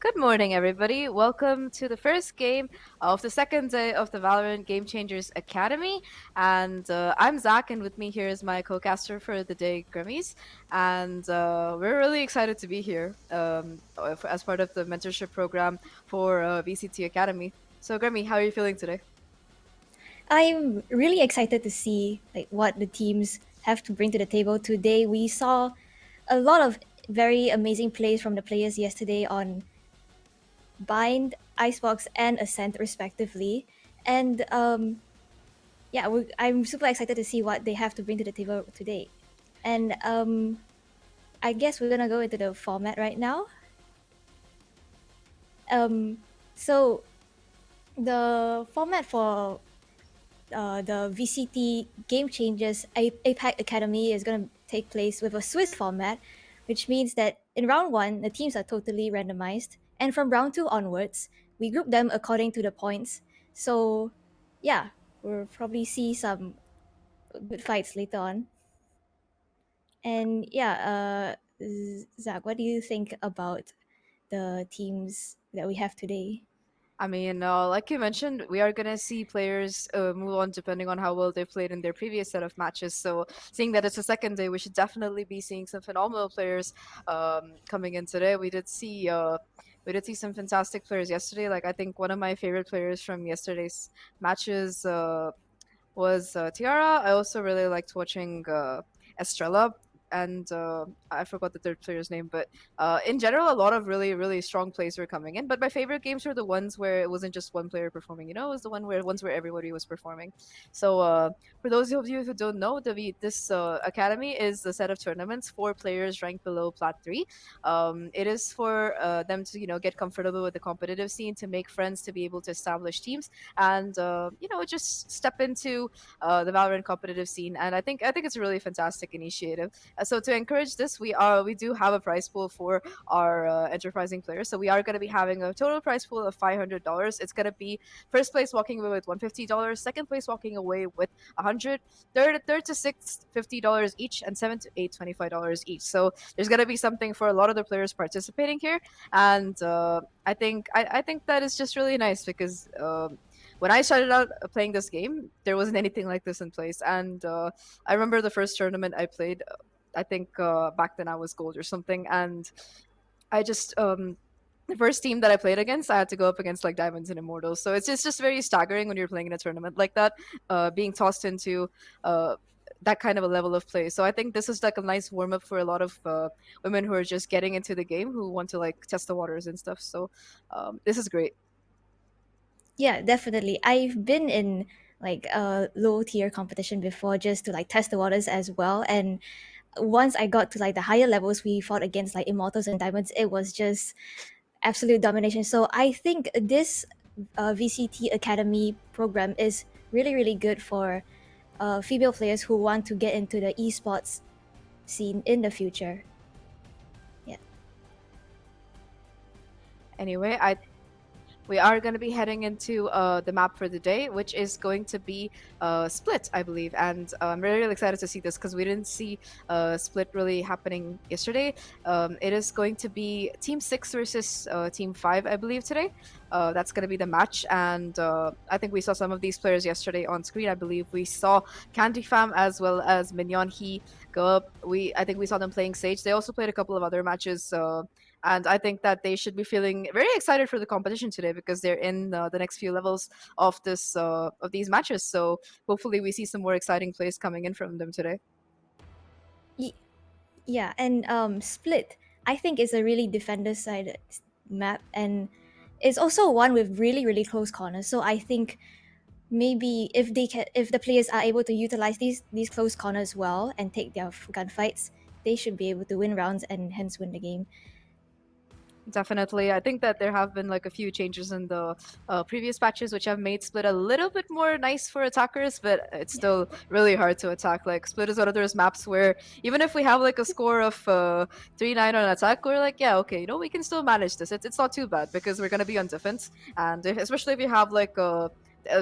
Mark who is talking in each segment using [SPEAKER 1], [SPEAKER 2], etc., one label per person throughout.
[SPEAKER 1] Good morning, everybody. Welcome to the first game of the second day of the Valorant Game Changers Academy. And I'm Zach, and with me here is my co-caster for the day, Grammys. And we're really excited to be here as part of the mentorship program for VCT Academy. So, Grammy, how are you feeling today?
[SPEAKER 2] I'm really excited to see what the teams have to bring to the table today. We saw a lot of very amazing plays from the players yesterday on Bind, Icebox, and Ascent respectively. And yeah, I'm super excited to see what they have to bring to the table today. And I guess we're gonna go into the format right now. So the format for the VCT Game Changers APAC Academy is going to take place with a Swiss format, which means that in round one, the teams are totally randomized. And from round two onwards, we group them according to the points. So, yeah, we'll probably see some good fights later on. And yeah, Zach, what do you think about the teams that we have today?
[SPEAKER 1] I mean, like you mentioned, we are gonna see players move on depending on how well they played in their previous set of matches. So, seeing that it's a second day, we should definitely be seeing some phenomenal players coming in today. We did see some fantastic players yesterday. Like I think one of my favorite players from yesterday's matches was Tiara. I also really liked watching Estrella, and I forgot the third player's name. But in general, a lot of really, really strong plays were coming in. But my favorite games were the ones where it wasn't just one player performing. It was the ones where everybody was performing. So for those of you who don't know, this academy is a set of tournaments for players ranked below Plat 3. It is for them to get comfortable with the competitive scene, to make friends, to be able to establish teams, and just step into the Valorant competitive scene. And I think it's a really fantastic initiative. So to encourage this, we do have a prize pool for our enterprising players. So we are going to be having a total prize pool of $500. It's going to be first place walking away with $150, second place walking away with 100, third to sixth $50 each, and seventh to eighth $25 each. So there's going to be something for a lot of the players participating here, and I think that is just really nice because when I started out playing this game, there wasn't anything like this in place. And I remember the first tournament I played. I think back then I was gold or something, and I just the first team that I played against, I had to go up against like diamonds and immortals. So it's just very staggering when you're playing in a tournament like that, being tossed into. That kind of a level of play. So I think this is like a nice warm up for a lot of women who are just getting into the game, who want to like test the waters and stuff. So this is great.
[SPEAKER 2] Yeah, definitely. I've been in like a low tier competition before just to like test the waters as well. And once I got to like the higher levels, we fought against like immortals and diamonds. It was just absolute domination. So I think this VCT Academy program is really, really good for female players who want to get into the esports scene in the future. Yeah.
[SPEAKER 1] Anyway, we are going to be heading into the map for the day, which is going to be Split, I believe. And I'm really, really excited to see this because we didn't see Split really happening yesterday. It is going to be Team 6 versus Team 5, I believe, today. That's going to be the match. And I think we saw some of these players yesterday on screen. I believe we saw Candy Fam as well as Mignon He go up. I think we saw them playing Sage. They also played a couple of other matches. And I think that they should be feeling very excited for the competition today because they're in the next few levels of these matches. So hopefully we see some more exciting plays coming in from them today.
[SPEAKER 2] Y- yeah, and Split, I think, is a really defender side map, and it's also one with really, really close corners. So I think maybe if the players are able to utilize these close corners well and take their gunfights, they should be able to win rounds and hence win the game.
[SPEAKER 1] Definitely. I think that there have been like a few changes in the previous patches which have made Split a little bit more nice for attackers, but it's
[SPEAKER 2] Yeah.
[SPEAKER 1] still really hard to attack. Like Split is one of those maps where even if we have like a score of 3-9 on attack, we're like, yeah, okay, we can still manage this. It's not too bad because we're gonna be on defense, and especially if you have like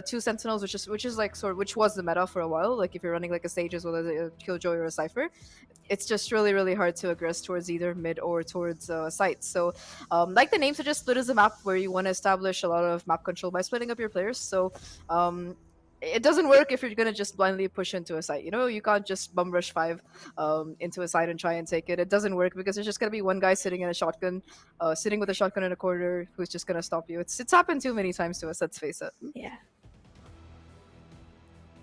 [SPEAKER 1] two sentinels, which is like which was the meta for a while. Like if you're running like a sage as well as a killjoy or a cipher, it's just really hard to aggress towards either mid or towards sites. So like the name suggests, split is a map where you want to establish a lot of map control by splitting up your players. So it doesn't work if you're gonna just blindly push into a site. You know, you can't just bum rush five into a site and try and take it. It doesn't work because there's just gonna be one guy sitting in a shotgun, sitting with a shotgun in a corner, who's just gonna stop you. It's happened too many times to us. Let's face it.
[SPEAKER 2] Yeah.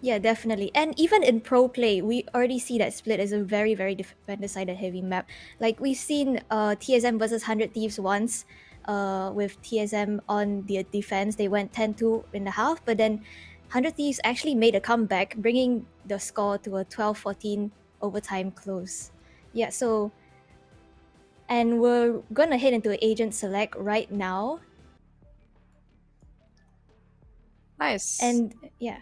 [SPEAKER 2] Yeah, definitely. And even in pro play, we already see that Split is a very defender-sided heavy map. Like we've seen TSM versus 100 Thieves once with TSM on the defense. They went 10-2 in the half, but then 100 Thieves actually made a comeback, bringing the score to a 12-14 overtime close. Yeah, so... And we're gonna head into Agent Select right now.
[SPEAKER 1] Nice.
[SPEAKER 2] And yeah.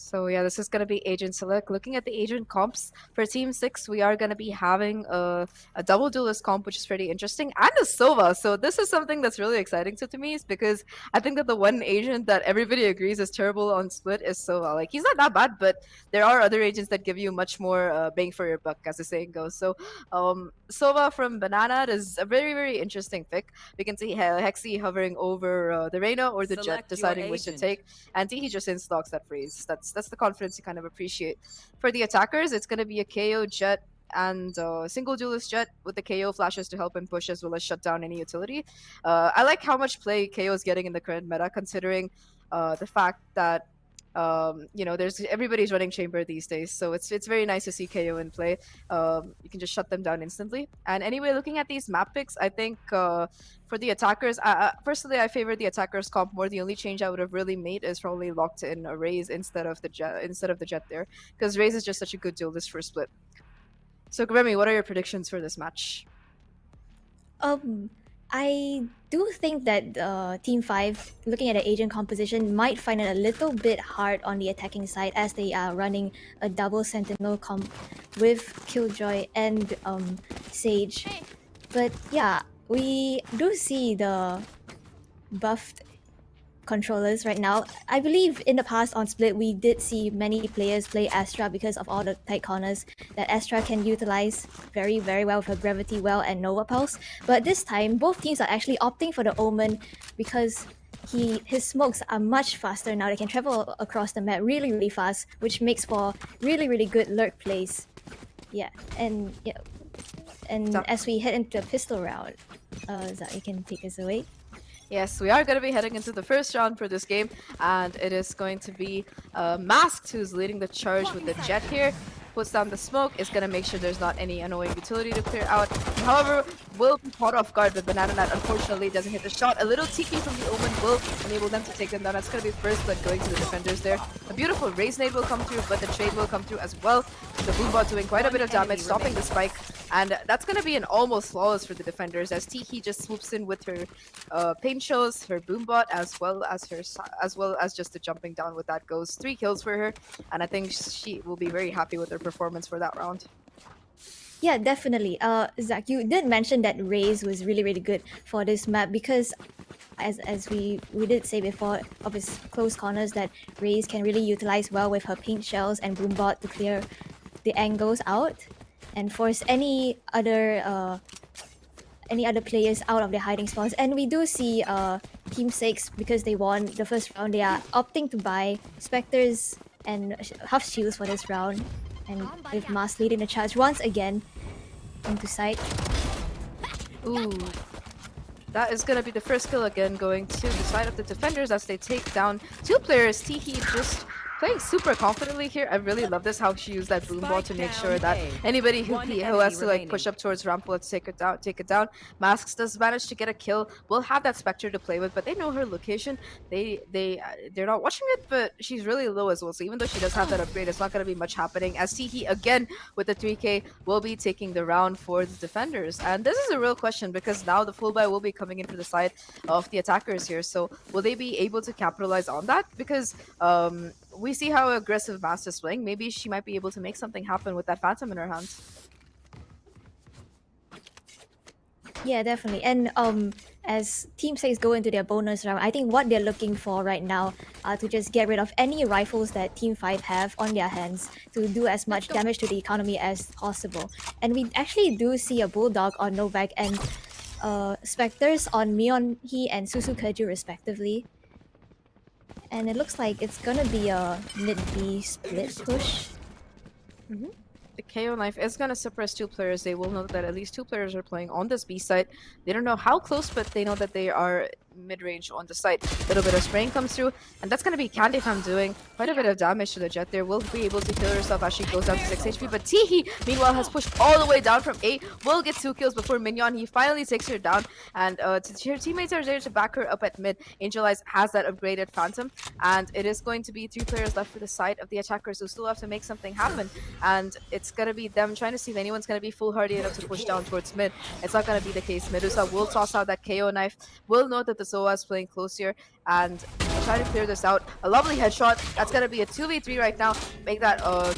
[SPEAKER 1] So yeah, this is gonna be agent select. Looking at the agent comps for Team 6, we are gonna be having a double duelist comp, which is pretty interesting, and a Sova. So this is something that's really exciting to me, is because I think that the one agent that everybody agrees is terrible on split is Sova. Like he's not that bad, but there are other agents that give you much more bang for your buck, as the saying goes. So Sova from Banana is a very interesting pick. We can see Hexy hovering over the Reyna or the Jet,
[SPEAKER 3] Select your
[SPEAKER 1] deciding which to
[SPEAKER 3] agent.
[SPEAKER 1] take, and he just instocks that freeze. That's the confidence you kind of appreciate. For the attackers, it's going to be a KO Jet and single duelist Jet with the KO flashes to help him push as well as shut down any utility. I like how much play KO is getting in the current meta, considering the fact that you know, there's everybody's running chamber these days, so it's very nice to see KO in play. You can just shut them down instantly. And anyway, looking at these map picks, I think for the attackers, personally, I favor the attackers comp more. The only change I would have really made is probably locked in a Raze instead of the Jet there, because Raze is just such a good duelist for split. So Remy, what are your predictions for this match?
[SPEAKER 2] I do think that Team 5, looking at the agent composition, might find it a little bit hard on the attacking side as they are running a double Sentinel comp with Killjoy and Sage. But yeah, we do see the buffed controllers right now. I believe in the past on Split, we did see many players play Astra because of all the tight corners that Astra can utilize very well with her Gravity Well and Nova Pulse. But this time, both teams are actually opting for the Omen because his smokes are much faster now. They can travel across the map really fast, which makes for really good lurk plays. Yeah, and yeah, and as we head into the pistol round, Zach, you can take us away.
[SPEAKER 1] Yes, we are going to be heading into the first round for this game, and it is going to be Masked who's leading the charge with the Jet here. Puts down the smoke, is going to make sure there's not any annoying utility to clear out. However, will be caught off guard, but Banana Nut unfortunately doesn't hit the shot. A little Tiki from the Omen will enable them to take them down. That's going to be first blood going to the defenders there. A beautiful Raze nade will come through, but the trade will come through as well. The Boombot doing quite a bit of damage, stopping the spike. And that's going to be an almost flawless for the defenders, as Tiki just swoops in with her paint shows, her Boombot, as well as just the jumping down with that goes. 3 kills for her, and I think she will be very happy with her performance for that round.
[SPEAKER 2] Yeah, definitely. Zach, you did mention that Raze was really good for this map because, as we did say before, of his close corners, that Raze can really utilize well with her paint shells and Boombot to clear the angles out and force any other players out of their hiding spawns. And we do see Team 6, because they won the first round, they are opting to buy Spectres and half shields for this round. And with Mask leading the charge once again into sight.
[SPEAKER 1] Ooh. That is going to be the first kill again, going to the side of the defenders as they take down 2 players. Teehee just playing super confidently here. I really love this, how she used that Boombot to make sure that anybody who has to like push up towards ramp will take it down. Masks does manage to get a kill. Will have that Spectre to play with, but they know her location. They're not watching it, but she's really low as well. So even though she does have that upgrade, it's not going to be much happening. As Teehee again with the 3K will be taking the round for the defenders. And this is a real question because now the full buy will be coming in for the side of the attackers here. So will they be able to capitalize on that? Because we see how aggressive Mask is playing. Maybe she might be able to make something happen with that Phantom in her hand.
[SPEAKER 2] Yeah, definitely. And as Team 6 go into their bonus round, I think what they're looking for right now are to just get rid of any rifles that Team 5 have on their hands to do as much damage to the economy as possible. And we actually do see a Bulldog on Novak and Spectres on Mion He and Susukaju respectively. And it looks like it's gonna be a mid B split push.
[SPEAKER 1] The KO knife is going to suppress two players. They will know that at least two players are playing on this B side. They don't know how close, but they know that they are mid-range on the site. A little bit of spraying comes through, and that's going to be Candy Fam doing quite a bit of damage to the Jet there. Will be able to kill herself as she goes down to 6 HP, but Teehee, meanwhile, has pushed all the way down from 8. Will get 2 kills before Mignon. He finally takes her down, and her teammates are there to back her up at mid. Angel Eyes has that upgraded Phantom, and it is going to be 3 players left for the side of the attackers who still have to make something happen, and it's going to be them trying to see if anyone's going to be foolhardy enough to push down towards mid. It's not going to be the case. Medusa will toss out that KO knife, will know that the Zoa is playing close here, and try to clear this out. A lovely headshot. That's going to be a 2v3 right now. Make that a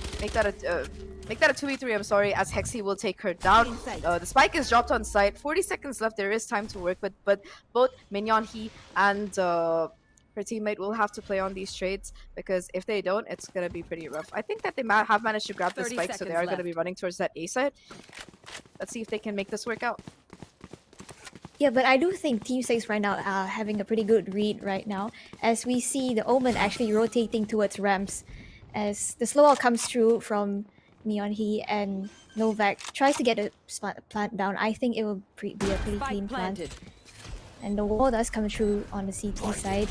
[SPEAKER 1] 2v3, I'm sorry, as Hexy will take her down. The spike is dropped on site. 40 seconds left. There is time to work, but both Mignon, he, and her teammate will have to play on these trades, because if they don't, it's going to be pretty rough. I think that they have managed to grab the spike, so they are going to be running towards that A side. Let's see if they can make this work out.
[SPEAKER 2] Yeah, but I do think Team 6 right now are having a pretty good read right now, as we see the Omen actually rotating towards ramps. As the slow out comes through from Neon He and Novak tries to get a plant down. I think it will be a pretty clean plant. And the wall does come through on the CT side.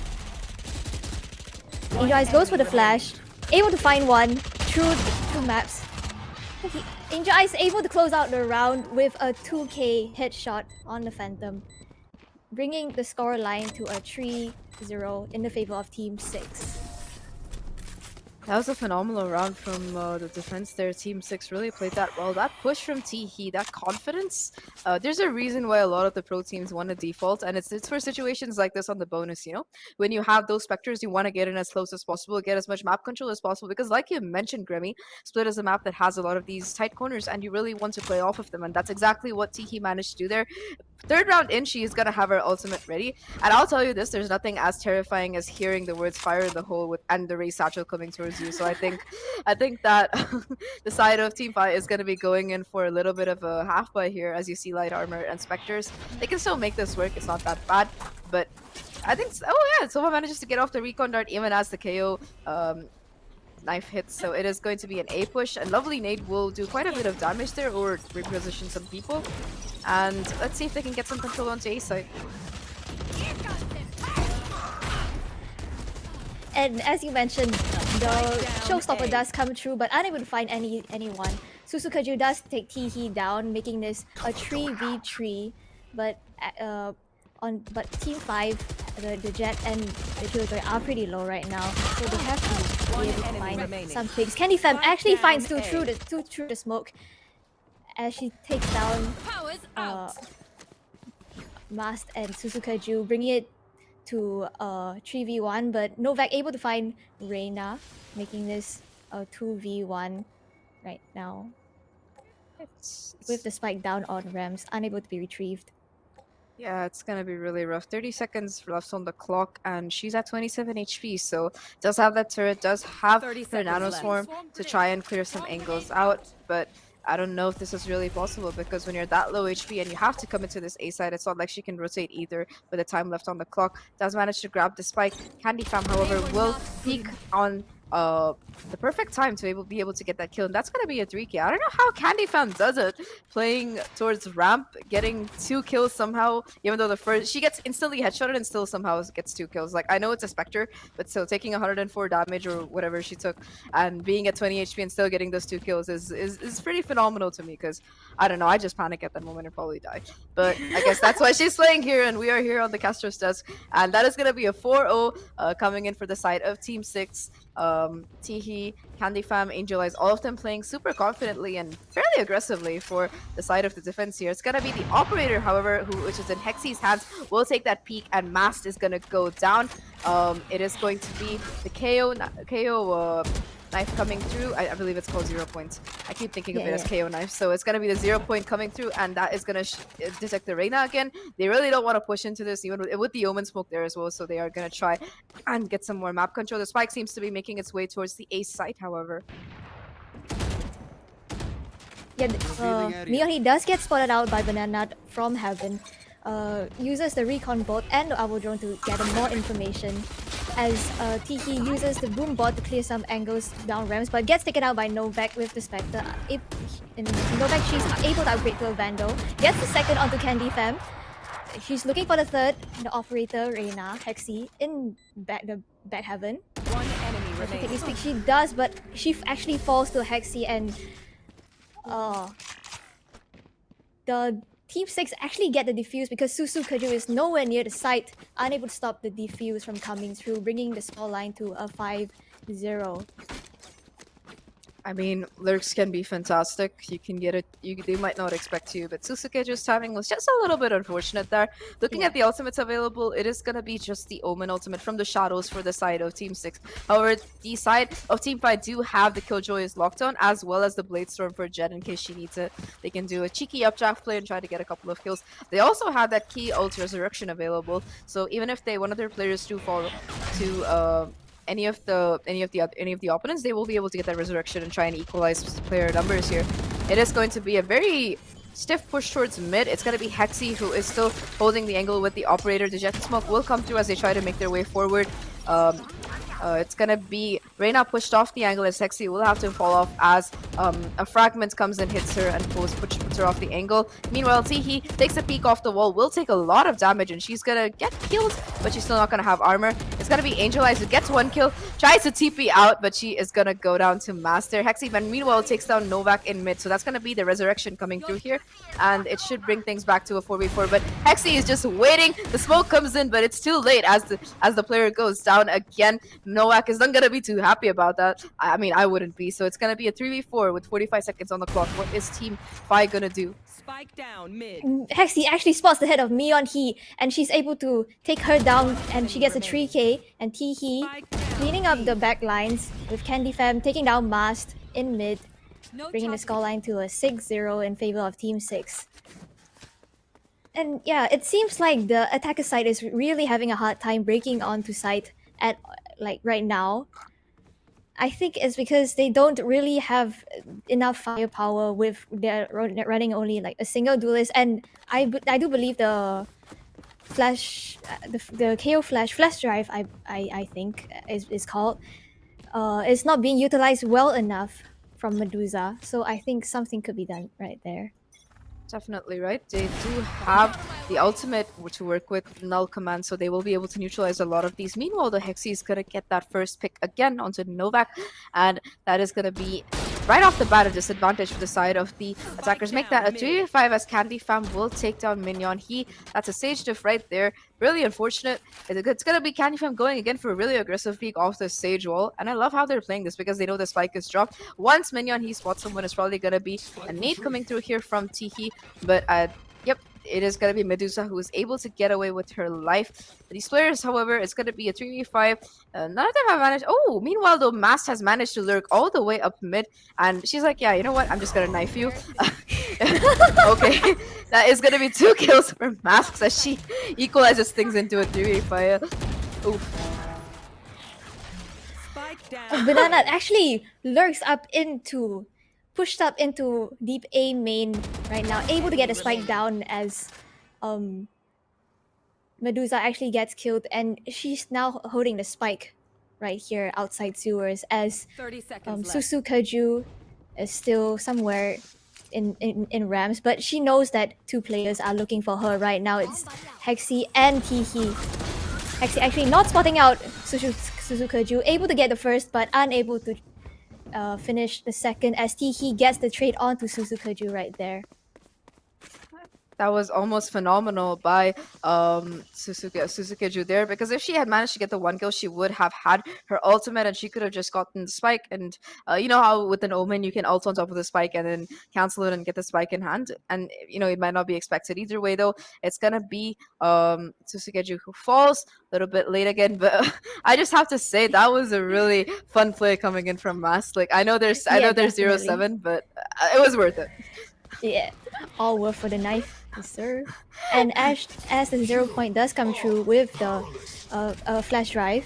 [SPEAKER 2] Angel Eyes goes for the flash, able to find one through 2 maps. Angel Eyes able to close out the round with a 2k headshot on the Phantom, bringing the score line to a 3-0 in the favor of Team 6.
[SPEAKER 1] That was a phenomenal round from the defense there. Team 6 really played that well. That push from Teehee, that confidence. There's a reason why a lot of the pro teams want to default, and it's for situations like this on the bonus, you know? When you have those Spectres, you want to get in as close as possible, get as much map control as possible, because like you mentioned, Grimmy, Split is a map that has a lot of these tight corners, and you really want to play off of them, and that's exactly what Teehee managed to do there. Third round in, she is going to have her ultimate ready. And I'll tell you this, there's nothing as terrifying as hearing the words fire in the hole and the Ray Satchel coming towards you. So I think that the side of Team 5 is going to be going in for a little bit of a half buy here, as you see light armor and Spectres. They can still make this work. It's not that bad. But I think, oh yeah, Sova manages to get off the recon dart even as the KO knife hits, so it is going to be an A push, and Lovely Nade will do quite a bit of damage there, or reposition some people, and let's see if they can get some control onto A side.
[SPEAKER 2] And as you mentioned, the showstopper does come through, but unable to find anyone. Susukaju does take Teehee down, making this a 3v3, but Team 5, the Jet and the Kyoto are pretty low right now, so they have to be able to find some things. Candy Fam actually finds two through the smoke as she takes down Mast and Susukaju, bringing it to 3v1, but Novak able to find Reina, making this a 2v1 right now. With the spike down on Rams, unable to be retrieved.
[SPEAKER 1] Yeah, it's gonna be really rough. 30 seconds left on the clock, and she's at 27 HP, so does have that turret, does have her nanoswarm to try and clear some angles out, but I don't know if this is really possible, because when you're that low HP and you have to come into this A side, it's not like she can rotate either with the time left on the clock. Does manage to grab the spike. Candy Fam, however, will peek on the perfect time to be able to get that kill, and that's gonna be a 3k. I don't know how Candy Fam does it, playing towards ramp, getting 2 kills somehow, even though the first she gets instantly headshotted and still somehow gets 2 kills. Like, I know it's a Spectre, but still taking 104 damage or whatever she took and being at 20 HP and still getting those 2 kills is pretty phenomenal to me, because I don't know, I just panic at that moment and probably die. But I guess that's why she's playing here, and we are here on the Castro's desk, and that is gonna be a 4-0 coming in for the side of Team 6. Teehee, Candy Fam, Angel Eyes, all of them playing super confidently and fairly aggressively for the side of the defense here. It's gonna be the operator, however, which is in Hexy's hands, will take that peek, and Mast is gonna go down. It is going to be the KO knife coming through. I believe it's called 0 point. I keep thinking of it as
[SPEAKER 2] Yeah.
[SPEAKER 1] KO knife. So it's going to be the 0 point coming through, and that is going to detect the Reyna again. They really don't want to push into this, even with the Omen smoke there as well. So they are going to try and get some more map control. The spike seems to be making its way towards the A site, however.
[SPEAKER 2] Yeah, Mion, he does get spotted out by Banana from Heaven. Uses the recon bot and the Avo drone to gather more information as Tiki uses the boom bot to clear some angles down ramps, but gets taken out by Novak with the Spectre. In Novak, she's able to upgrade to a Vandal, gets the second onto Candy Fam. She's looking for the third, the operator Reyna, Hexy, in the back Heaven.
[SPEAKER 3] One enemy remains.
[SPEAKER 2] Technically speak, she does, but she actually falls to Hexy and the Team 6 actually get the defuse because Susu Kaju is nowhere near the site, unable to stop the defuse from coming through, bringing the scoreline to a 5-0.
[SPEAKER 1] I mean, lurks can be fantastic. You can get it. They might not expect you, but Susukeju's timing was just a little bit unfortunate there. Looking at the ultimates available, it is gonna be just the Omen ultimate from the shadows for the side of Team 6. However, the side of Team 5 do have the Killjoy's lockdown as well as the Bladestorm for Jet in case she needs it. They can do a cheeky updraft play and try to get a couple of kills. They also have that key ult resurrection available, so even if one of their players do fall to any of the opponents, they will be able to get that resurrection and try and equalize player numbers here. It is going to be a very stiff push towards mid. It's going to be Hexy who is still holding the angle with the operator. The Jet smoke will come through as they try to make their way forward. It's gonna be Reyna pushed off the angle as Hexy will have to fall off as a fragment comes and hits her and puts her off the angle. Meanwhile, Tihi takes a peek off the wall, will take a lot of damage and she's gonna get killed, but she's still not gonna have armor. It's gonna be Angel Eyes who gets one kill, tries to TP out, but she is gonna go down to Master. Hexy then meanwhile takes down Novak in mid, so that's gonna be the resurrection coming through here, and it should bring things back to a 4v4. But Hexy is just waiting. The smoke comes in, but it's too late as the player goes down again. Novak is not gonna be too happy about that. I mean, I wouldn't be. So it's gonna be a 3v4 with 45 seconds on the clock. What is Team 5 gonna do?
[SPEAKER 3] Spike down mid.
[SPEAKER 2] Hexy actually spots the head of Mion He, and she's able to take her down, and she gets a 3k. And T-He cleaning up the back lines with Candy Fam taking down Mast in mid, bringing the scoreline to a 6-0 in favor of Team 6. And yeah, it seems like the attacker side is really having a hard time breaking onto site at right now. I think it's because they don't really have enough firepower with their running only like a single duelist, and I do believe the flash the KO flash drive I think is called is not being utilized well enough from Medusa, so I think something could be done right there.
[SPEAKER 1] Definitely right. They do have the ultimate to work with, null command, so they will be able to neutralize a lot of these. Meanwhile, the Hexy is gonna get that first pick again onto Novak, and that is gonna be right off the bat a disadvantage for the side of the attackers. Make that a 3v5 as Candy Fam will take down Minion. That's a Sage diff right there. Really unfortunate. It's gonna be Candy Fam going again for a really aggressive peek off the Sage wall, and I love how they're playing this because they know the spike is dropped. Once Minion he spots someone, it's probably gonna be a nade coming through here from Tihi, but yep, it is going to be Medusa who is able to get away with her life. These players, however, it's going to be a 3v5. None of them have managed. Oh, meanwhile, though, Mast has managed to lurk all the way up mid. And she's like, yeah, you know what? I'm just going to knife you. Okay. That is going to be 2 kills for Mast as she equalizes things into a 3v5. Oof.
[SPEAKER 2] Banana actually lurks up into... pushed up into deep A main right now, able to get a spike down as Medusa actually gets killed, and she's now holding the spike right here outside sewers as Susu Kaju is still somewhere in Rams, but she knows that 2 players are looking for her right now. It's Hexy and Tihi. Hexy actually not spotting out Susu Kaju, able to get the first but unable to finish the second as Tihi gets the trade onto Suzu Kaju right there.
[SPEAKER 1] That was almost phenomenal by Suzuki there, because if she had managed to get the one kill, she would have had her ultimate and she could have just gotten the spike. And you know how with an Omen you can ult on top of the spike and then cancel it and get the spike in hand, and you know it might not be expected either way. Though it's gonna be Suzuki who falls a little bit late again, but I just have to say that was a really fun play coming in from Mass. Like I know there's
[SPEAKER 2] Yeah,
[SPEAKER 1] zero
[SPEAKER 2] definitely.
[SPEAKER 1] 7, but it was worth it.
[SPEAKER 2] Yeah, all worth for the knife, yes, sir. And as the 0 point does come true with the flash drive,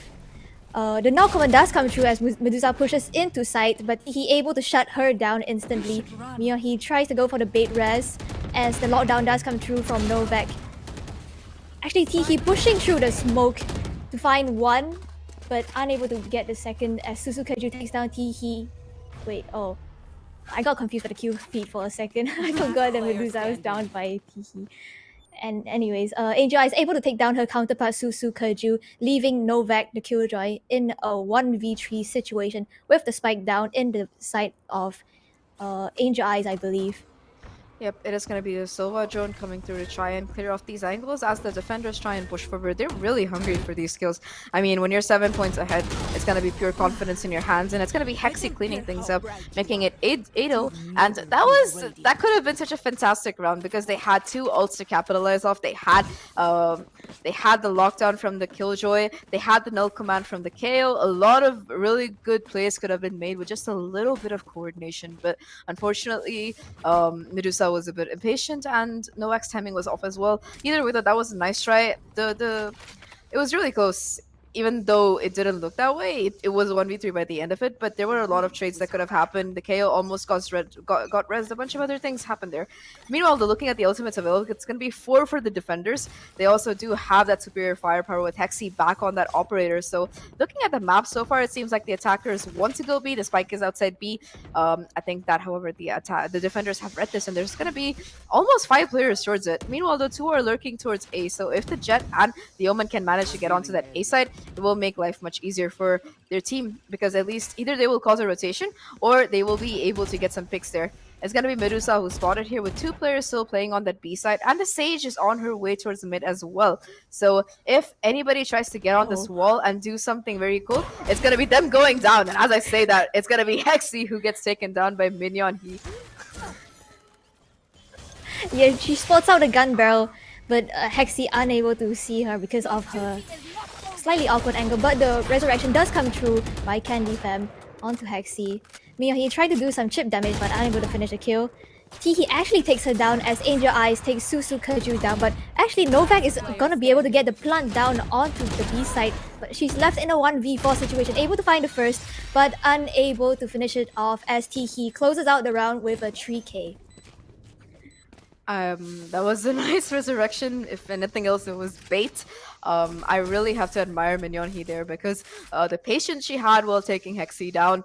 [SPEAKER 2] the knock command does come true as Medusa pushes into sight, but he able to shut her down instantly. Mio, he tries to go for the bait res as the lockdown does come true from Novak. Actually, he pushing through the smoke to find one, but unable to get the second as Suzuki takes down He. Wait, oh. I got confused by the kill feed for a second. I forgot that Medusa was down by Tihi. And anyways, Angel Eye is able to take down her counterpart Susu leaving Novak the Killjoy in a 1v3 situation with the spike down in the side of Angel Eyes, I believe.
[SPEAKER 1] Yep, it is going to be the Sova drone coming through to try and clear off these angles as the defenders try and push forward. They're really hungry for these kills. I mean, when you're 7 points ahead, it's going to be pure confidence in your hands, and it's going to be Hexy cleaning things up, making it 8-0. And that could have been such a fantastic round because they had two ults to capitalize off. They had the lockdown from the Killjoy. They had the null command from the KO. A lot of really good plays could have been made with just a little bit of coordination, but unfortunately, Medusa was a bit impatient and Noak's timing was off as well. Either way, though, that was a nice try. It was really close. Even though it didn't look that way, it was 1v3 by the end of it, but there were a lot of trades that could have happened. The KO almost got rezzed. A bunch of other things happened there. Meanwhile, looking at the ultimates available, it's going to be 4 for the defenders. They also do have that superior firepower with Hexy back on that operator. So looking at the map so far, it seems like the attackers want to go B. The spike is outside B. I think that, however, the defenders have read this, and there's going to be almost 5 players towards it. Meanwhile, the 2 are lurking towards A. So if the Jet and the Omen can manage to get onto that A side, it will make life much easier for their team, because at least either they will cause a rotation or they will be able to get some picks there. It's going to be Medusa who's spotted here with 2 players still playing on that B side, and the Sage is on her way towards the mid as well. So if anybody tries to get on this wall and do something very cool, it's going to be them going down. And as I say that, it's going to be Hexy who gets taken down by Minion He.
[SPEAKER 2] Yeah, she spots out the gun barrel, but Hexy unable to see her because of her slightly awkward angle, but the resurrection does come through by Candy Fam onto Hexy. Mio, he tried to do some chip damage but unable to finish the kill. He actually takes her down as Angel Eyes takes Susu Kaju down, but actually Novak is gonna be able to get the plant down onto the B side, but she's left in a 1v4 situation, able to find the first, but unable to finish it off as He closes out the round with a 3k.
[SPEAKER 1] That was a nice resurrection. If anything else, it was bait. I really have to admire Mignonhi there, because the patience she had while taking Hexy down,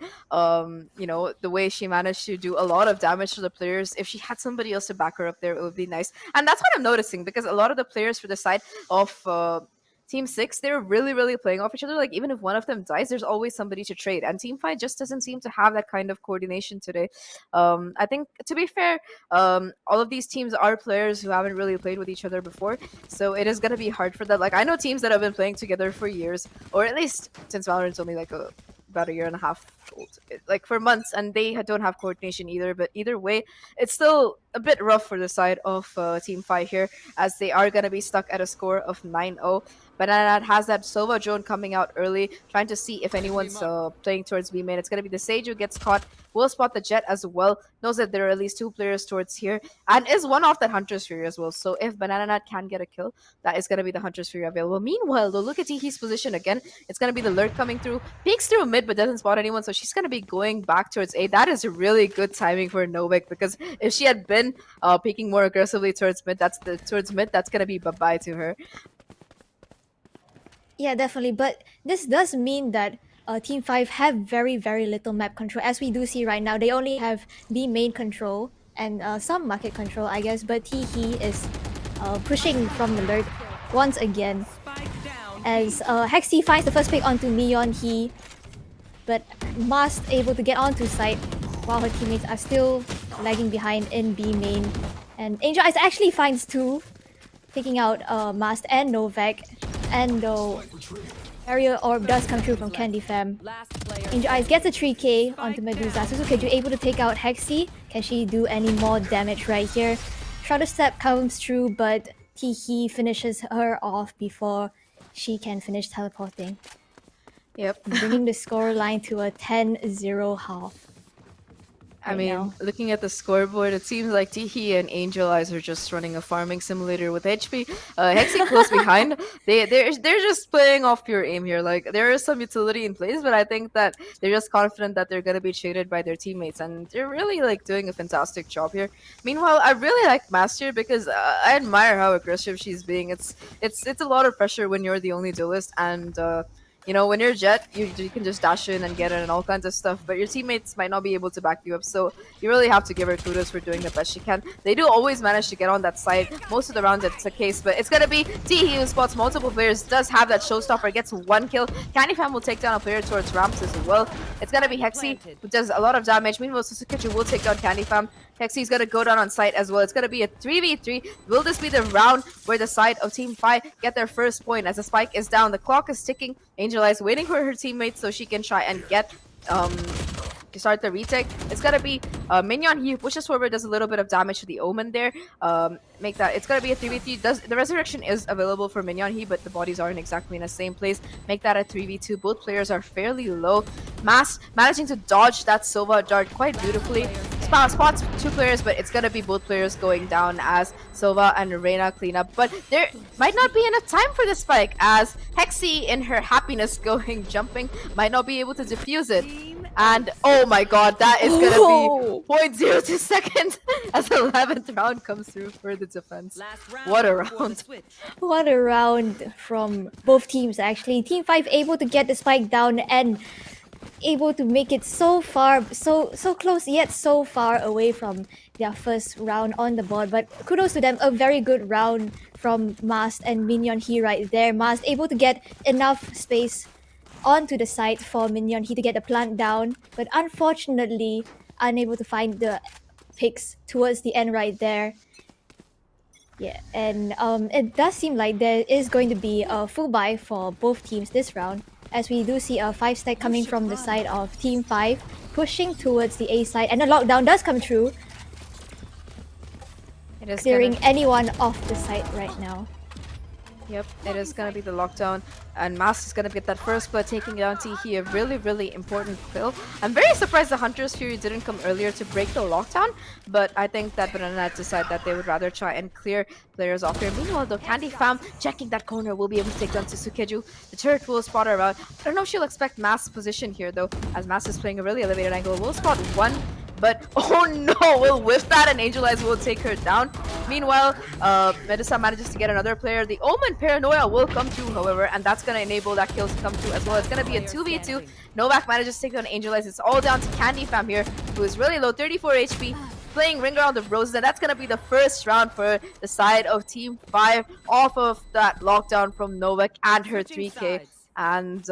[SPEAKER 1] you know, the way she managed to do a lot of damage to the players. If she had somebody else to back her up there, it would be nice. And that's what I'm noticing, because a lot of the players for the side of Team 6, they're really playing off each other. Like, even if one of them dies, there's always somebody to trade. And Team 5 just doesn't seem to have that kind of coordination today. I think, to be fair, all of these teams are players who haven't really played with each other before. So it is going to be hard for them. Like, I know teams that have been playing together for years, or at least since Valorant's only like about a year and a half old, like for months, and they don't have coordination either. But either way, it's still a bit rough for the side of Team 5 here, as they are going to be stuck at a score of 9-0. Banana has that Sova drone coming out early, trying to see if anyone's playing towards B main. It's going to be the Sage who gets caught. Will spot the Jet as well. Knows that there are at least 2 players towards here, and is one off that Hunter's Fury as well. So if Banana can get a kill, that is going to be the Hunter's Fury available. Meanwhile, though, look at Tihi's position again. It's going to be the lurk coming through. Peeks through mid, but doesn't spot anyone. So she's going to be going back towards A. That is really good timing for Novik, because if she had been peeking more aggressively towards mid, that's going to be bye-bye to her.
[SPEAKER 2] Yeah, definitely. But this does mean that Team 5 have very little map control. As we do see right now, they only have B main control and some market control, I guess. But He is pushing from the lurk once again. As Hexy finds the first pick onto Mion He, but must able to get onto site while her teammates are still lagging behind in B main. And Angel Eyes actually finds two, taking out Mast and Novak. And the barrier orb does come through from Candy Fam.
[SPEAKER 3] Last player.
[SPEAKER 2] Angel Eyes gets a 3k onto Medusa. Suzuki able to take out Hexy. Can she do any more damage right here? Shrouded Step comes through, but Teehee finishes her off before she can finish teleporting,
[SPEAKER 1] Yep.
[SPEAKER 2] bringing the score line to a 10-0 half.
[SPEAKER 1] I
[SPEAKER 2] right
[SPEAKER 1] mean,
[SPEAKER 2] now.
[SPEAKER 1] looking at the scoreboard, it seems like Teehee and Angel Eyes are just running a farming simulator with HP. Hexy close behind. They're just playing off pure aim here. Like there is some utility in place, but I think that they're just confident that they're gonna be traded by their teammates, and they're really like doing a fantastic job here. Meanwhile, I really like Master because I admire how aggressive she's being. It's a lot of pressure when you're the only duelist, and you know, when you're Jet, you can just dash in and get in and all kinds of stuff, but your teammates might not be able to back you up, so you really have to give her kudos for doing the best she can. They do always manage to get on that side. Most of the rounds it's the case, but it's gonna be Teehee who spots multiple players, does have that showstopper, gets one kill. Candy Fam will take down a player towards ramps as well. It's gonna be Hexy who does a lot of damage. Meanwhile, Suzuki will take down Candy Fam. Hexy's gonna go down on site as well. It's gonna be a 3v3. Will this be the round where the side of Team 5 get their first point as the spike is down? The clock is ticking. Angel Eyes waiting for her teammates so she can try and get start the retake. It's gonna be Minion. He pushes forward, does a little bit of damage to the Omen there. Make that. It's gonna be a 3v3. The resurrection is available for Minion He, but the bodies aren't exactly in the same place. Make that a 3v2. Both players are fairly low. Mass managing to dodge that Sova dart quite beautifully. Spots two players, but it's gonna be both players going down as Sova and Reina clean up. But there might not be enough time for the spike as Hexy, in her happiness going jumping, might not be able to defuse it. And oh my god, that is gonna be 0.02 seconds as the 11th round comes through for the defense. What a round.
[SPEAKER 2] What a round from both teams actually. Team 5 able to get the spike down and able to make it so far, so close yet so far away from their first round on the board. But kudos to them, a very good round from Mast and Minion He right there. Mast able to get enough space onto the site for Minion He to get the plant down, but unfortunately unable to find the picks towards the end right there. Yeah, and it does seem like there is going to be a full buy for both teams this round, as we do see a 5-stack coming from the side of Team 5, pushing towards the A side, and the lockdown does come through, clearing anyone off the site right now.
[SPEAKER 1] Yep, it is going to be the lockdown, and Mask is going to get that first blood, taking down Teehee, a really important kill. I'm very surprised the Hunter's Fury didn't come earlier to break the lockdown, but I think that Banana decided that they would rather try and clear players off here. Meanwhile, though, Candy Fam checking that corner will be able to take down Suzukeju. The turret will spot her around. I don't know if she'll expect Mask's position here, though, as Mask is playing a really elevated angle. We'll spot one, but oh no, we'll whiff that and Angel Eyes will take her down. Meanwhile, Medusa manages to get another player. The Omen Paranoia will come through, however, and that's going to enable that kill to come through as well. It's going to be a 2v2. Novak manages to take down Angel Eyes. It's all down to Candy Fam here, who is really low, 34 HP, playing Ring Around the Roses, and that's going to be the first round for the side of Team 5 off of that lockdown from Novak and her 3k. And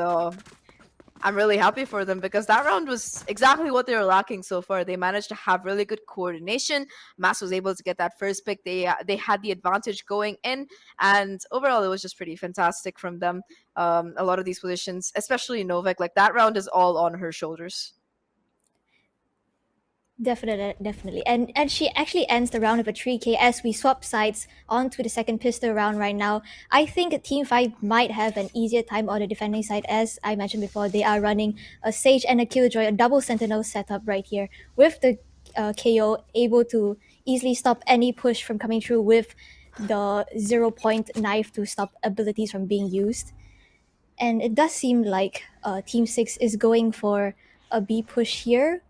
[SPEAKER 1] I'm really happy for them because that round was exactly what they were lacking so far. They managed to have really good coordination. Mass was able to get that first pick. They had the advantage going in, and overall it was just pretty fantastic from them. A lot of these positions, especially Novak, like that round is all on her shoulders.
[SPEAKER 2] Definitely. And she actually ends the round with a 3k as we swap sides onto the second pistol round right now. I think Team 5 might have an easier time on the defending side. As I mentioned before, they are running a Sage and a Killjoy, a double Sentinel setup right here, with the KO able to easily stop any push from coming through with the 0-point knife to stop abilities from being used. And it does seem like Team 6 is going for a B push here.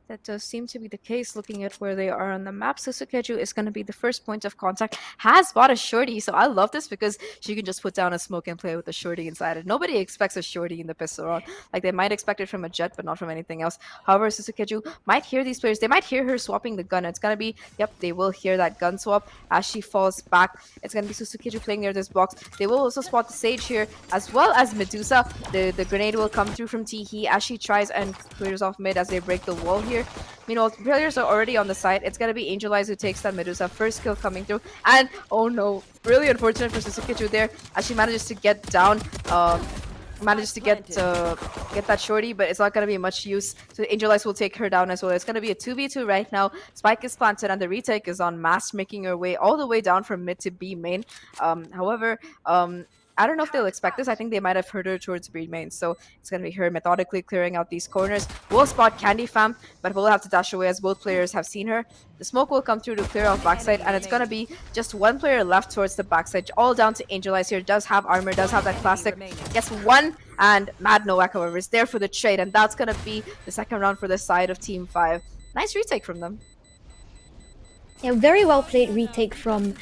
[SPEAKER 1] That does seem to be the case looking at where they are on the map. Suzukeju is going to be the first point of contact. Has bought a shorty, so I love this because she can just put down a smoke and play with the shorty inside it. Nobody expects a shorty in the pistol round. Like they might expect it from a Jet, but not from anything else. However, Suzukeju might hear these players. They might hear her swapping the gun. It's going to be, yep, they will hear that gun swap as she falls back. It's going to be Suzukeju playing near this box. They will also spot the Sage here as well as Medusa. The grenade will come through from Teehee as she tries and clears off mid as they break the wall here. here. Meanwhile, players are already on the side. It's gonna be Angel Eyes who takes that Medusa. First kill coming through. And, oh no, really unfortunate for Susukeju there as she manages to get down. Manages to get that shorty, but it's not going to be much use. So Angel Eyes will take her down as well. It's going to be a 2v2 right now. Spike is planted and the retake is on Mask, making her way all the way down from mid to B main. However, I don't know if they'll expect this. I think they might have heard her towards B main. So it's going to be her methodically clearing out these corners. We'll spot Candy Fam, but we'll have to dash away as both players have seen her. The smoke will come through to clear off backside, and it's going to be just one player left towards the backside. All down to Angel Eyes here. Does have armor, does have that classic. Gets one, and Mad Novak, however, is there for the trade, and that's going to be the second round for the side of Team 5. Nice retake from them.
[SPEAKER 2] Yeah, very well played retake from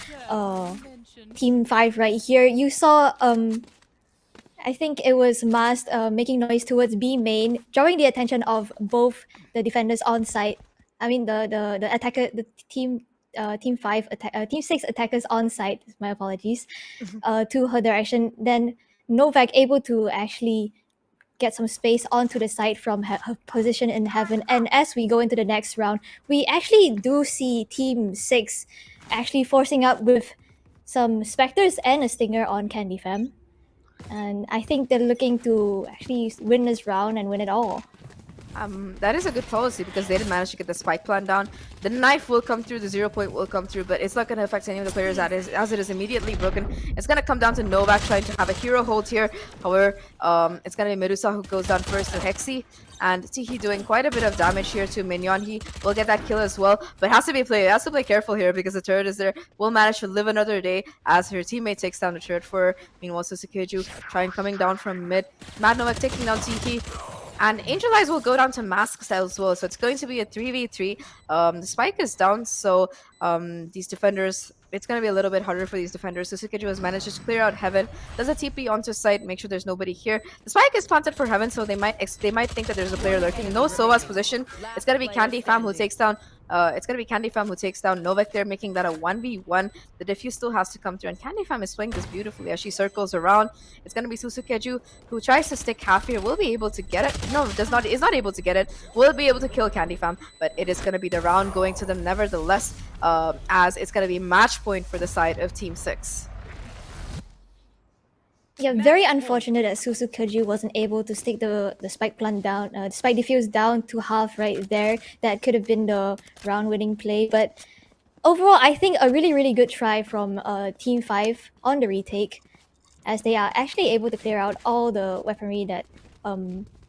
[SPEAKER 2] Team 5 right here. You saw I think it was Mast making noise towards B main, drawing the attention of both the defenders on site. I mean the attacker, the team 6 attackers on site. My apologies. To her direction. Then Novak able to actually get some space onto the side from her position in heaven. And as we go into the next round, we actually do see Team 6 actually forcing up with some Spectres and a Stinger on Candy Fam. And I think they're looking to actually win this round and win it all.
[SPEAKER 1] That is a good policy because they didn't manage to get the spike plan down. The knife will come through, the 0 point will come through, but it's not going to affect any of the players as it is immediately broken. It's going to come down to Novak trying to have a hero hold here. However, it's going to be Medusa who goes down first to Hexy. And Tihi doing quite a bit of damage here to Mignon. He will get that kill as well, but has to play careful here because the turret is there. Will manage to live another day as her teammate takes down the turret for her. Meanwhile, Susukeju trying coming down from mid. Mad Novak taking down Tihi. And Angel Eyes will go down to Mask style as well. So it's going to be a 3v3. The spike is down, so these defenders, it's going to be a little bit harder for these defenders. So Susukeju has managed to clear out Heaven. Does a TP onto site, make sure there's nobody here. The spike is planted for Heaven, so they might think that there's a player lurking. No Sova's position. It's going to be Candy Fam who takes down Novak there, making that a 1v1. The defuse still has to come through, and Candy Fam is playing this beautifully as she circles around. It's going to be Susukeju who tries to stick half here. Will be able to get it. No, is not able to get it. Will be able to kill Candy Fam, but it is going to be the round going to them nevertheless, as it's going to be match point for the side of Team 6.
[SPEAKER 2] Yeah, very unfortunate that Susukeju wasn't able to stick the spike plant down, the spike defuse down to half right there. That could have been the round-winning play. But overall, I think a really, really good try from Team 5 on the retake, as they are actually able to clear out all the weaponry that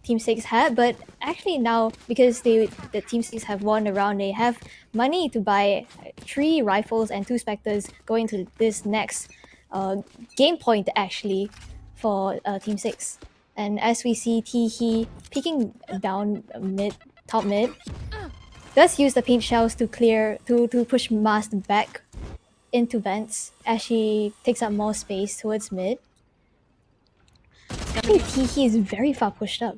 [SPEAKER 2] Team 6 had. But actually now, because the Team 6 have won the round, they have money to buy 3 rifles and 2 Spectres going to this next game point actually for Team 6. And as we see Tihi peeking down top mid, does use the pink shells to push Mast back into vents as she takes up more space towards mid. Actually, Tihi is very far pushed up.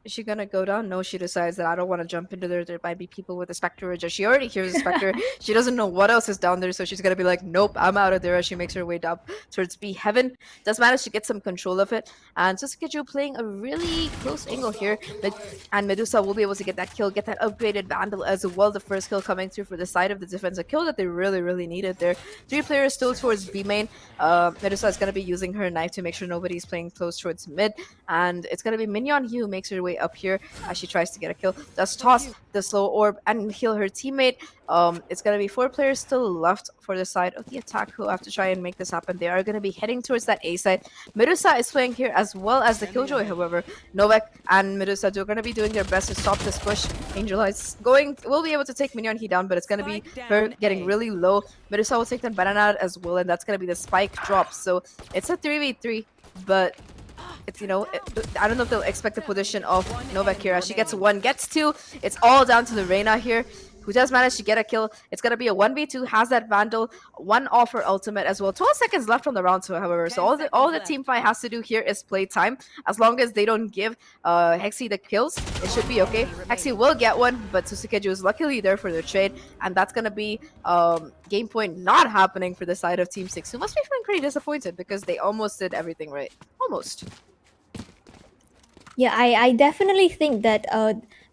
[SPEAKER 1] Is she gonna go down? No, she decides that I don't want to jump into there. There might be people with a Spectre or just she already hears a Spectre. She doesn't know what else is down there, so she's gonna be like, nope, I'm out of there as she makes her way down towards B. Heaven does manage to get some control of it. And Susukeju playing a really close angle here. And Medusa will be able to get that kill, get that upgraded Vandal as well. The first kill coming through for the side of the defense. A kill that they really, really needed there. 3 players still towards B main. Medusa is gonna be using her knife to make sure nobody's playing close towards mid. And it's gonna be Mignon who makes her way up here as she tries to get a kill. Does toss the slow orb and heal her teammate. It's going to be 4 players still left for the side of the attack who have to try and make this happen. They are going to be heading towards that A side. Medusa is playing here as well as the Killjoy, however. Novak and Medusa are going to be doing their best to stop this push. Angel Eyes will be able to take Mignon He down, but it's going to be her getting really low. Medusa will take the banana as well, and that's going to be the spike drop. So it's a 3v3, but it's, I don't know if they'll expect the position of Novak here. As she gets 1, gets 2. It's all down to the Reyna here, who does manage to get a kill. It's going to be a 1v2, has that Vandal, 1 off her ultimate as well. 12 seconds left on the round, so however. So all the Team 5 has to do here is play time. As long as they don't give Hexy the kills, it should be okay. Hexy will get one, but Susukeju is luckily there for the trade. And that's going to be game point not happening for the side of Team 6, who must be feeling pretty disappointed because they almost did everything right. Almost.
[SPEAKER 2] Yeah, I definitely think that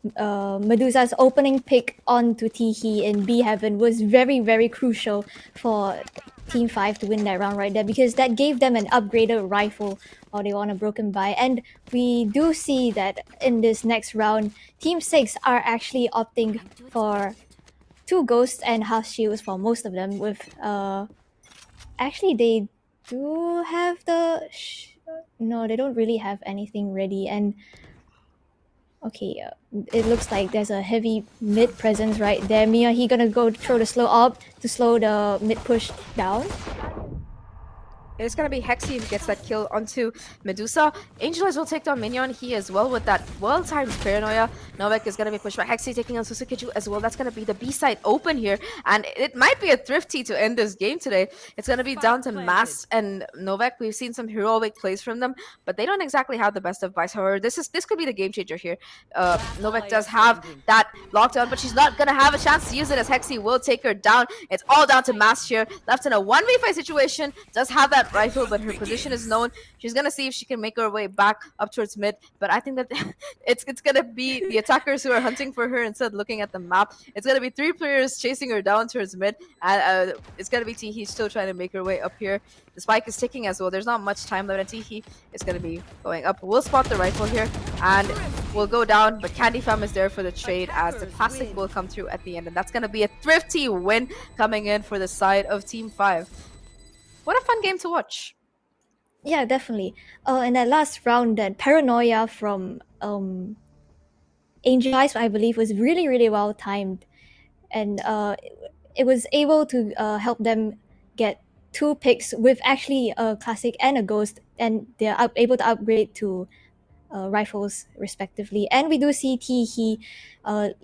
[SPEAKER 2] Medusa's opening pick onto Teehee in B Heaven was very, very crucial for Team 5 to win that round right there, because that gave them an upgraded rifle while they were on a broken buy. And we do see that in this next round, Team 6 are actually opting for 2 ghosts and half shields for most of them. With actually, they do have no, they don't really have anything ready. And okay, it looks like there's a heavy mid presence right there. Mia, he gonna go throw the slow up to slow the mid push down.
[SPEAKER 1] It's gonna be Hexy who gets that kill onto Medusa. Angel as will take down Minion. He as well with that well-timed paranoia. Novak is gonna be pushed by Hexy, taking on Susukeju as well. That's gonna be the B side open here, and it might be a thrifty to end this game today. It's gonna be down to Mass and Novak. We've seen some heroic plays from them, but they don't exactly have the best of buys. However, this could be the game changer here. Novak does have that lockdown, but she's not gonna have a chance to use it as Hexy will take her down. It's all down to Mass here, left in a 1v5 situation. Does have that rifle, but her position is known. She's gonna see if she can make her way back up towards mid, but I think that it's gonna be the attackers who are hunting for her instead looking at the map. It's gonna be 3 players chasing her down towards mid, and it's gonna be Teehee still trying to make her way up here. The spike is ticking as well. There's not much time left, and Teehee is gonna be going up. We'll spot the rifle here, and we'll go down, but Candy Fam is there for the trade as the classic will come through at the end, and that's gonna be a thrifty win coming in for the side of Team 5. What a fun game to watch.
[SPEAKER 2] Yeah, definitely. In that last round, that paranoia from Angel Eyes, I believe, was really, really well timed, and it was able to help them get 2 picks with actually a classic and a ghost, and they're able to upgrade to rifles respectively. And we do see Teehee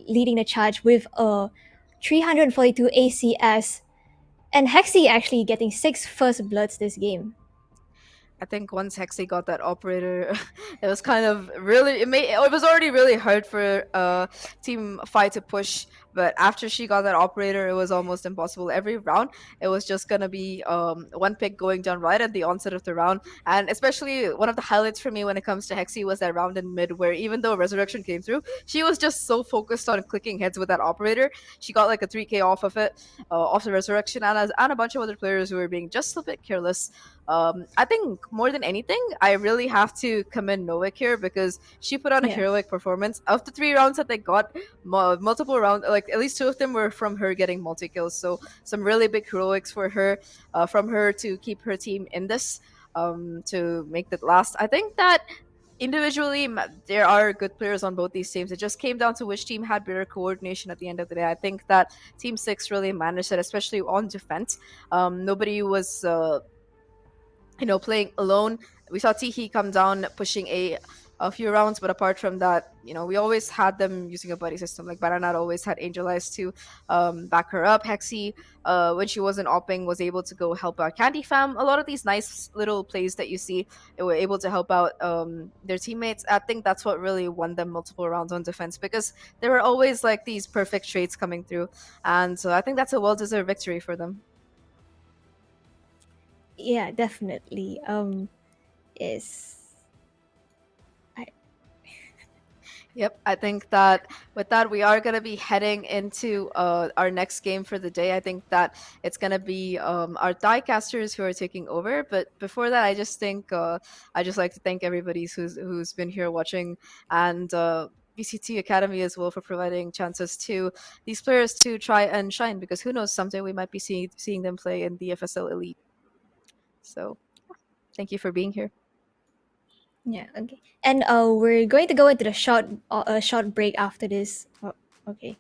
[SPEAKER 2] leading the charge with a 342 ACS, and Hexy actually getting 6 first bloods this game.
[SPEAKER 1] I think once Hexy got that operator, it was kind of really it was already really hard for Team Fight to push. But after she got that operator, it was almost impossible. Every round, it was just gonna be one pick going down right at the onset of the round. And especially one of the highlights for me when it comes to Hexy was that round in mid, where even though Resurrection came through, she was just so focused on clicking heads with that operator. She got like a 3K off of it, off the Resurrection, and a bunch of other players who were being just a bit careless. I think more than anything, I really have to commend Novik here because she put on a
[SPEAKER 2] Yeah.
[SPEAKER 1] heroic performance. Of the 3 rounds that they got, multiple rounds, like at least 2 of them were from her getting multi kills. So some really big heroics for her, from her to keep her team in this, to make it last. I think that individually there are good players on both these teams. It just came down to which team had better coordination at the end of the day. I think that Team 6 really managed it, especially on defense. Nobody was playing alone. We saw Teehee come down pushing a few rounds, but apart from that, we always had them using a buddy system. Like Baranat always had Angel Eyes to back her up. Hexy, when she wasn't opping, was able to go help out Candy Fam. A lot of these nice little plays that you see, they were able to help out their teammates. I think that's what really won them multiple rounds on defense, because there were always like these perfect trades coming through, and so I think that's a well-deserved victory for them.
[SPEAKER 2] Yeah, definitely. Is
[SPEAKER 1] Yep, I think that with that, we are going to be heading into our next game for the day. I think that it's going to be our diecasters who are taking over. But before that, I just think I just like to thank everybody who's been here watching, and VCT Academy as well for providing chances to these players to try and shine, because who knows, someday we might be seeing them play in the FSL Elite. So thank you for being here.
[SPEAKER 2] yeah, okay. And we're going to go into the short break after this. Oh, okay.